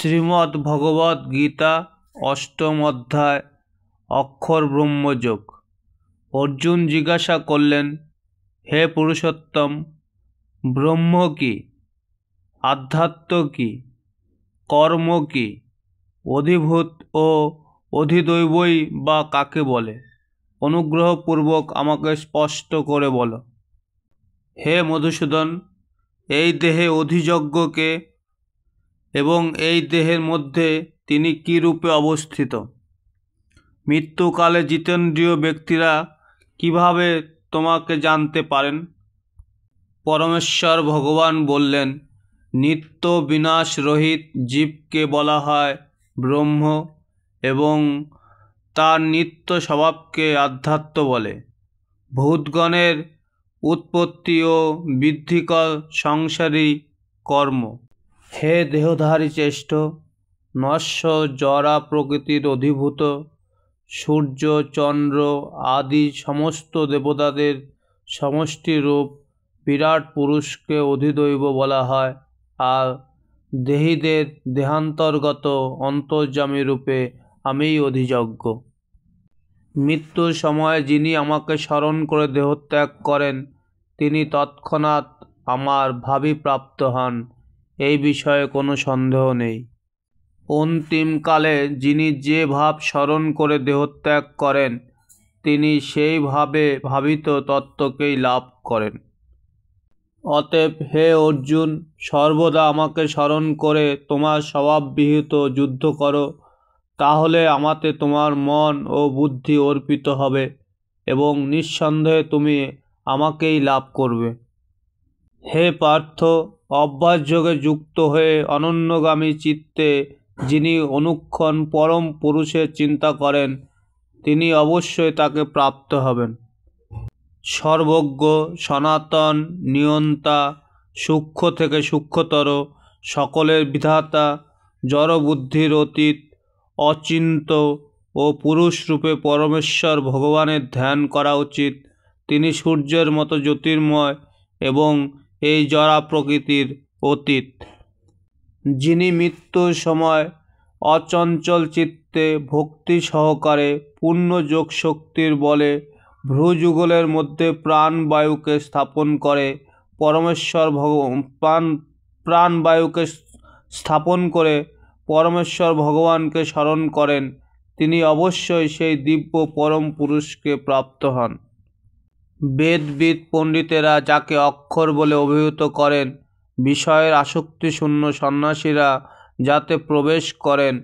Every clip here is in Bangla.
শ্রীমদ্ ভগবদ্ গীতা অষ্টম অধ্যায় অক্ষর ব্রহ্মযোগ। অর্জুন জিজ্ঞাসা করলেন, হে পুরুষোত্তম, ব্রহ্ম কি? আধ্যাত্ম কি? কর্ম কি? অধিভূত ও অধিদৈবই বা কাকে বলে? অনুগ্রহপূর্বক আমাকে স্পষ্ট করে বলো। হে মধুসূদন, এই দেহে অধিযজ্ঞকে এবং এই দেহের মধ্যে তিনি কী রূপে অবস্থিত? মৃত্যুকালে জিতেন্দ্রিয় ব্যক্তিরা কিভাবে তোমাকে জানতে পারেন? পরমেশ্বর ভগবান বললেন, নিত্য বিনাশ রহিত জীবকে বলা হয় ব্রহ্ম এবং তার নিত্য স্বভাবকে আধ্যাত্ম বলে। ভূতগণের উৎপত্তি ও বৃদ্ধিকর সংসারী কর্ম। হে দেহধারী চেষ্ট, নশ্বর জরা প্রকৃতির অধিভূত সূর্য চন্দ্র আদি সমস্ত দেবতাদের সমষ্টি রূপ বিরাট পুরুষকে অধিদৈব বলা হয়, আর দেহীদের দেহান্তর্গত অন্তর্যামী রূপে আমিই অধিযজ্ঞ। মৃত্যুর সময় যিনি আমাকে স্মরণ করে দেহত্যাগ করেন, তিনি তৎক্ষণাৎ আমার ভাবিপ্রাপ্ত হন, এই বিষয়ে কোনো সন্দেহ নেই। অন্তিমকালে যিনি যে ভাব স্মরণ করে দেহত্যাগ করেন, তিনি সেই ভাবে ভাবিত তত্ত্বকেই লাভ করেন। অতএব হে অর্জুন, সর্বদা আমাকে স্মরণ করে তোমার স্বভাববিহিত যুদ্ধ করো, তাহলে আমাতে তোমার মন ও বুদ্ধি অর্পিত হবে এবং নিঃসন্দেহে তুমি আমাকেই লাভ করবে। হে পার্থ, অভ্যাসযোগে যুক্ত হয়ে অনন্যগামী চিত্তে যিনি অনুক্ষণ পরম পুরুষের চিন্তা করেন, তিনি অবশ্যই তাকে প্রাপ্ত হবেন। সর্বজ্ঞ, সনাতন, নিয়ন্তা, সূক্ষ্ম থেকে সূক্ষ্মতর, সকলের বিধাতা, জড়বুদ্ধির অতীত, অচিন্ত ও পুরুষরূপে পরমেশ্বর ভগবানের ধ্যান করা উচিত। তিনি সূর্যের মতো জ্যোতির্ময় এবং এই জড়া প্রকৃতির অতীত। যিনি মৃত্যুর সময় অচঞ্চল চিত্তে ভক্তি সহকারে পূর্ণ যোগ শক্তির বলে ভ্রুযুগলের মধ্যে প্রাণবায়ুকে স্থাপন করে প্রাণবায়ুকে স্থাপন করে পরমেশ্বর ভগবানকে স্মরণ করেন, তিনি অবশ্যই সেই দিব্য পরম পুরুষকে প্রাপ্ত হন। বেদবিদ পণ্ডিতেরা যাকে অক্ষর বলে অভিহিত করেন, বিষয়ের আসক্তিশূন্য সন্ন্যাসীরা যাতে প্রবেশ করেন,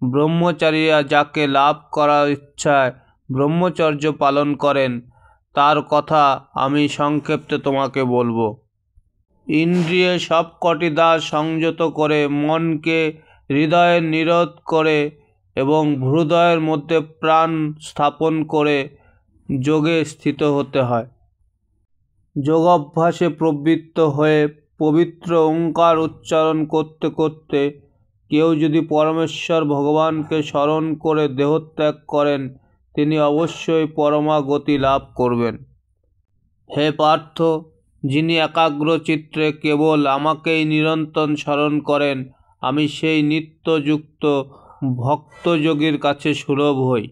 ব্রহ্মচারীরা যাকে লাভ করার ইচ্ছায় ব্রহ্মচর্য পালন করেন, তার কথা আমি সংক্ষেপে তোমাকে বলবো। ইন্দ্রিয়ে সবকটি দ্বার সংযত করে মনকে হৃদয়ে নিরোধ করে এবং ভ্রুদয়ের মধ্যে প্রাণ স্থাপন করে যোগে স্থিত হতে হয়। যোগাভ্যাসে প্রবৃত্ত হয়ে পবিত্র ওঙ্কার উচ্চারণ করতে করতে কেউ যদি পরমেশ্বর ভগবানকে স্মরণ করে দেহত্যাগ করেন, তিনি অবশ্যই পরমা গতি লাভ করবেন। হে পার্থ, যিনি একাগ্র চিত্রে কেবল আমাকেই নিরন্তর স্মরণ করেন, আমি সেই নিত্যযুক্ত ভক্তযোগীর কাছে সুলভ হই।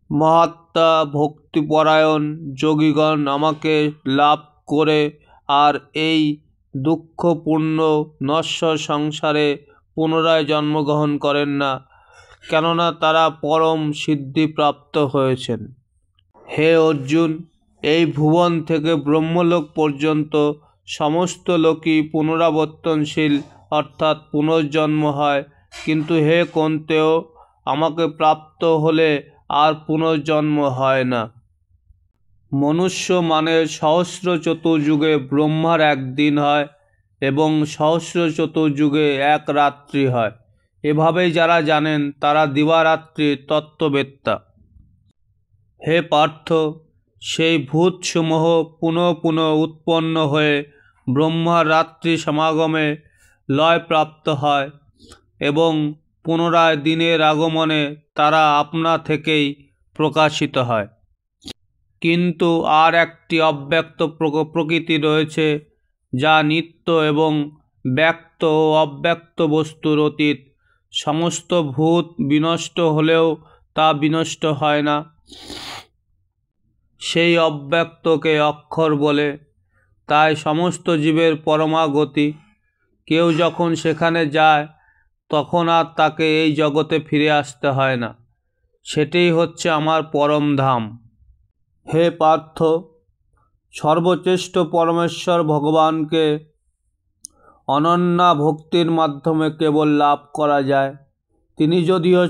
মহাত্মা ভক্তিপরায়ণ যোগীগণ আমাকে লাভ করে আর এই দুঃখপূর্ণ নশ্বর সংসারে পুনরায় জন্মগ্রহণ করেন না, কেননা তারা পরম সিদ্ধিপ্রাপ্ত হয়েছেন। হে অর্জুন, এই ভুবন থেকে ব্রহ্মলোক পর্যন্ত সমস্ত লোকই পুনরাবর্তনশীল, অর্থাৎ পুনর্জন্ম হয়, কিন্তু হে কন্তেয়, আমাকে প্রাপ্ত হলে আর পুনর্জন্ম হয় না। মনুষ্য মানে সহস্র চতুর্যুগে ব্রহ্মার একদিন হয় এবং সহস্র চতুর্যুগে এক রাত্রি হয়। এভাবেই যারা জানেন তারা দিবারাত্রির তত্ত্ববেত্তা। হে পার্থ, সেই ভূতসমূহ পুনঃ পুনঃ উৎপন্ন হয়ে ব্রহ্মার রাত্রি সমাগমে লয়প্রাপ্ত হয় এবং পুনরায় দিনের আগমনে তারা আপনা থেকেই প্রকাশিত হয়। কিন্তু আর একটি অব্যক্ত প্রকৃতি রয়েছে, যা নিত্য এবং ব্যক্ত ও অব্যক্ত বস্তুর অতীত, সমস্ত ভূত বিনষ্ট হলেও তা বিনষ্ট হয় না। সেই অব্যক্তকে অক্ষর বলে। তাই সমস্ত জীবের পরমাগতি। কেউ যখন সেখানে যায় তখন আর তাকে এই জগতে ফিরে আসতে হয় না। সেটাই হচ্ছে আমার পরম ধাম। হে পার্থ, সর্বশ্রেষ্ঠ পরমেশ্বর ভগবানকে অনন্যা ভক্তির মাধ্যমে কেবল লাভ করা যায়। তিনি যদিও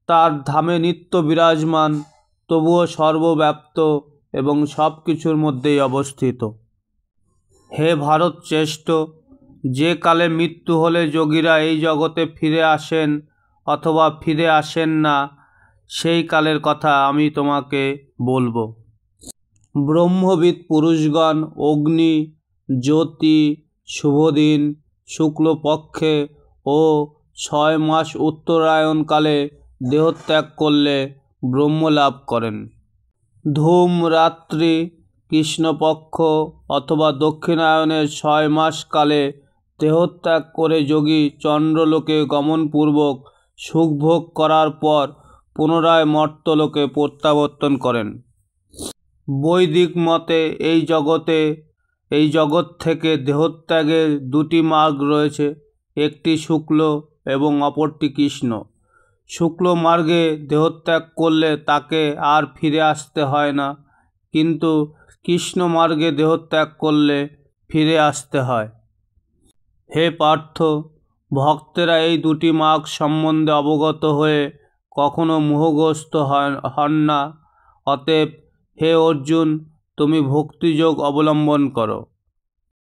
তার ধামে নিত্য বিরাজমান, তবুও সর্বব্যাপ্ত এবং সব কিছুর মধ্যেই অবস্থিত। হে ভারত শ্রেষ্ঠ, যে কালে মৃত্যু হলে যোগীরা এই জগতে ফিরে আসেন অথবা ফিরে আসেন না, সেই কালের কথা আমি তোমাকে বলবো। ব্রহ্মবিদ পুরুষগণ অগ্নি, জ্যোতি, শুভদিন, শুক্লপক্ষে ও 6 মাস উত্তরায়ণকালে দেহত্যাগ করলে ব্রহ্ম লাভ করেন। ধূম রাত্রি, কৃষ্ণপক্ষ অথবা দক্ষিণায়নের 6 মাস কালে দেহত্যাগ করে যোগী চন্দ্রলোকে গমনপূর্বক সুখভোগ করার পর পুনরায় মর্ত্যলোকে প্রত্যাবর্তন করেন। বৈদিক মতে এই জগৎ থেকে দেহত্যাগের 2টি মার্গ রয়েছে, একটি শুক্ল এবং অপরটি কৃষ্ণ। শুক্ল মার্গে দেহত্যাগ করলে তাকে আর ফিরে আসতে হয় না, কিন্তু কৃষ্ণ মার্গে দেহত্যাগ করলে ফিরে আসতে হয়। হে পার্থ, ভক্তেরা এই 2টি মার্গ সম্বন্ধে অবগত হয়ে কখনো মোহগ্রস্ত হন না। অতএব হে অর্জুন, তুমি ভক্তিযোগ অবলম্বন করো।